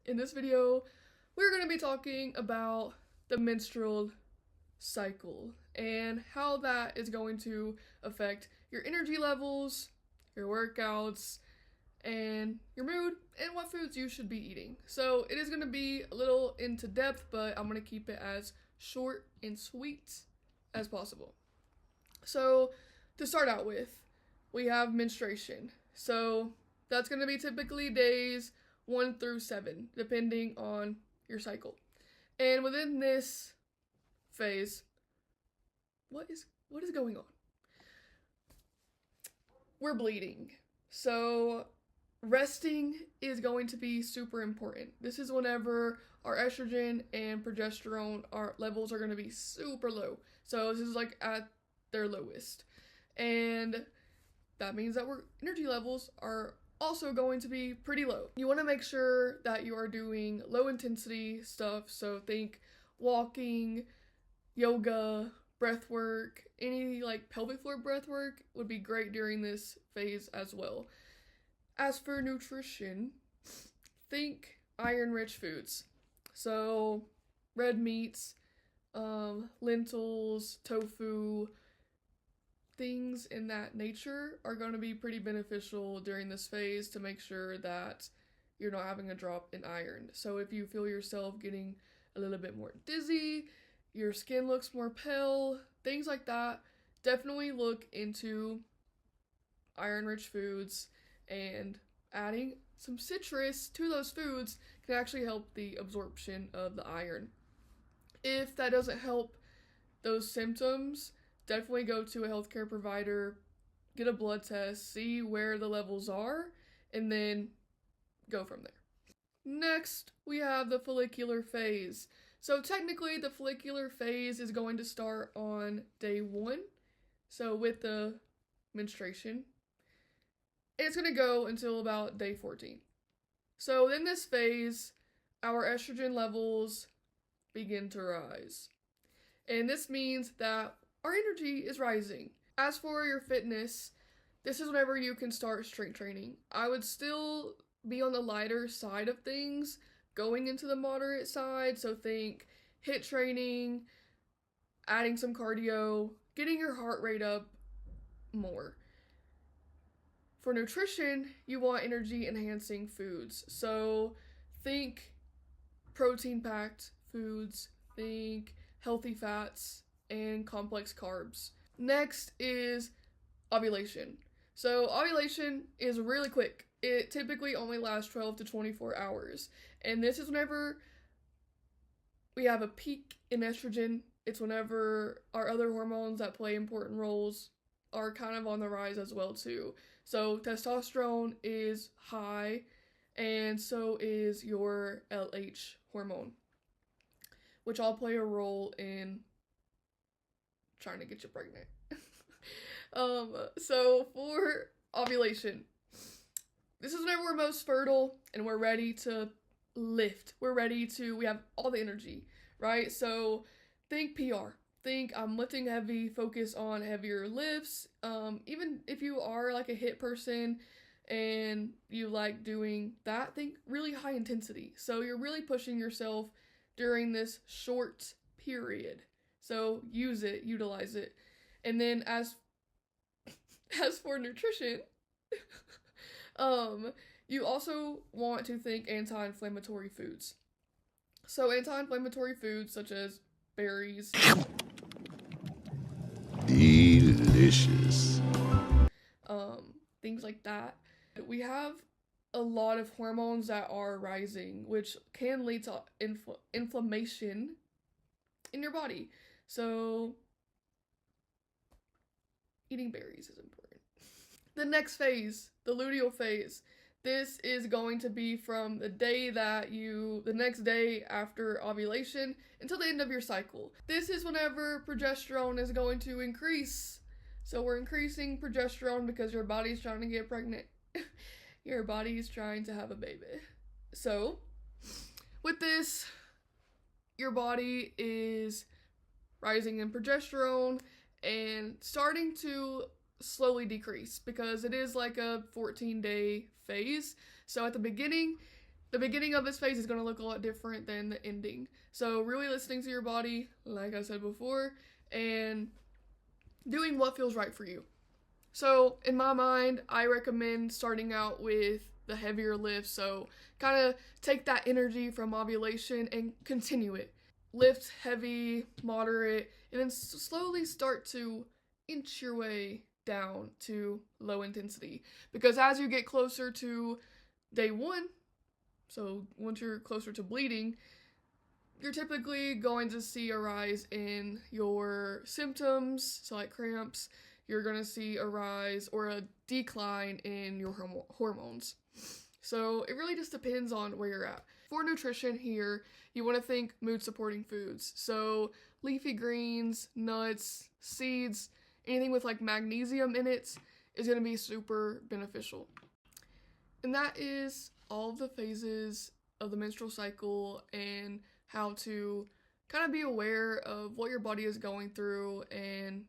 In this video, we're going to be talking about the menstrual cycle and how that is going to affect your energy levels, your workouts, and your mood, and what foods you should be eating. So it is going to be a little into depth, but I'm going to keep it as short and sweet as possible. So to start out with, we have menstruation. So that's going to be typically days 1 through 7, depending on your cycle. And within this phase, what is going on? We're bleeding. So resting is going to be super important. This is whenever our estrogen and progesterone levels are going to be super low. So this is like at their lowest. And that means that our energy levels are also going to be pretty low. You want to make sure that you are doing low intensity stuff. So think walking, yoga, breath work, any like pelvic floor breath work would be great during this phase as well. As for nutrition, think iron-rich foods. So red meats, lentils, tofu, things in that nature are going to be pretty beneficial during this phase to make sure that you're not having a drop in iron. So if you feel yourself getting a little bit more dizzy, your skin looks more pale, things like that, definitely look into iron-rich foods, and adding some citrus to those foods can actually help the absorption of the iron. If that doesn't help those symptoms, definitely go to a healthcare provider, get a blood test, see where the levels are, and then go from there. Next, we have the follicular phase. So technically, the follicular phase is going to start on day 1, so with the menstruation. And it's going to go until about day 14. So in this phase, our estrogen levels begin to rise. And this means that our energy is rising. As for your fitness, this is whenever you can start strength training. I would still be on the lighter side of things, going into the moderate side. So think HIIT training, adding some cardio, getting your heart rate up more. For nutrition, you want energy enhancing foods. So think protein packed foods, think healthy fats, and complex carbs. Next is ovulation. So ovulation is really quick. It typically only lasts 12 to 24 hours. And this is whenever we have a peak in estrogen. It's whenever our other hormones that play important roles are kind of on the rise as well too. So testosterone is high, and so is your LH hormone, which all play a role in trying to get you pregnant. So for ovulation, this is whenever we're most fertile and we're ready to lift. We have all the energy, right? So think PR. Think I'm lifting heavy, focus on heavier lifts. Even if you are like a HIIT person and you like doing that, think really high intensity. So you're really pushing yourself during this short period. So utilize it. And then as for nutrition, you also want to think anti-inflammatory foods. So anti-inflammatory foods such as berries, delicious, things like that. We have a lot of hormones that are rising, which can lead to inflammation in your body. So eating berries is important. The next phase, the luteal phase. This is going to be from the next day after ovulation until the end of your cycle. This is whenever progesterone is going to increase. So we're increasing progesterone because your body's trying to get pregnant. Your body's trying to have a baby. So with this, your body is rising in progesterone and starting to slowly decrease because it is like a 14-day phase. So at the beginning, the beginning of this phase is going to look a lot different than the ending. So really listening to your body, like I said before, and doing what feels right for you. So in my mind, I recommend starting out with the heavier lifts. So kind of take that energy from ovulation and continue it. Lift heavy, moderate, and then slowly start to inch your way down to low intensity. Because as you get closer to day one, so once you're closer to bleeding, you're typically going to see a rise in your symptoms, so like cramps. You're going to see a rise or a decline in your hormones. So it really just depends on where you're at. For nutrition here, you want to think mood supporting foods. So leafy greens, nuts, seeds, anything with like magnesium in it is going to be super beneficial. And that is all of the phases of the menstrual cycle and how to kind of be aware of what your body is going through and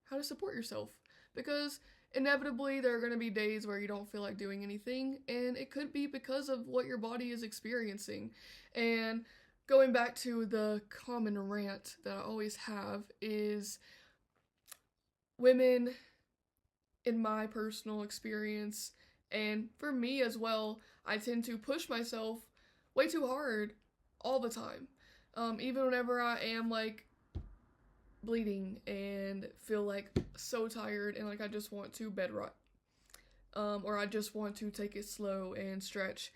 how to support yourself. Because inevitably there are going to be days where you don't feel like doing anything, and it could be because of what your body is experiencing. And going back to the common rant that I always have is women, in my personal experience, and for me as well, I tend to push myself way too hard all the time. Even whenever I am like bleeding and feel like so tired and like I just want to bed rot. Or I just want to take it slow and stretch.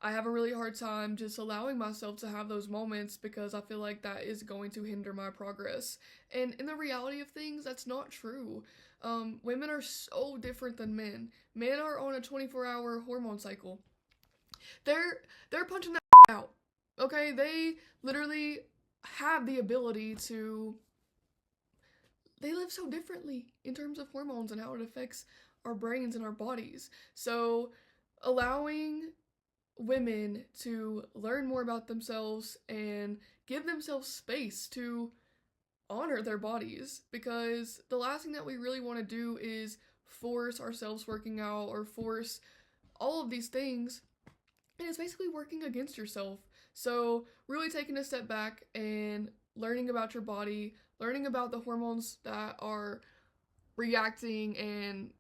I have a really hard time just allowing myself to have those moments because I feel like that is going to hinder my progress. And in the reality of things, that's not true. Women are so different than men. Men are on a 24-hour hormone cycle. They're punching that out. Okay, they literally have the ability to. They live so differently in terms of hormones and how it affects our brains and our bodies. So allowing women to learn more about themselves and give themselves space to honor their bodies, because the last thing that we really want to do is force ourselves working out or force all of these things, and it's basically working against yourself. So really taking a step back and learning about your body, learning about the hormones that are reacting and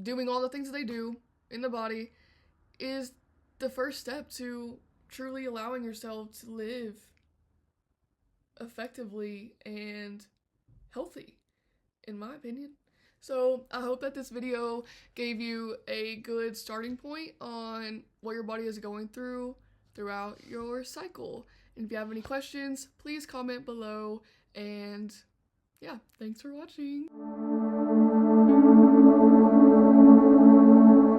doing all the things that they do in the body is the first step to truly allowing yourself to live effectively and healthy, in my opinion. So I hope that this video gave you a good starting point on what your body is going through throughout your cycle. And if you have any questions, please comment below. And yeah, thanks for watching.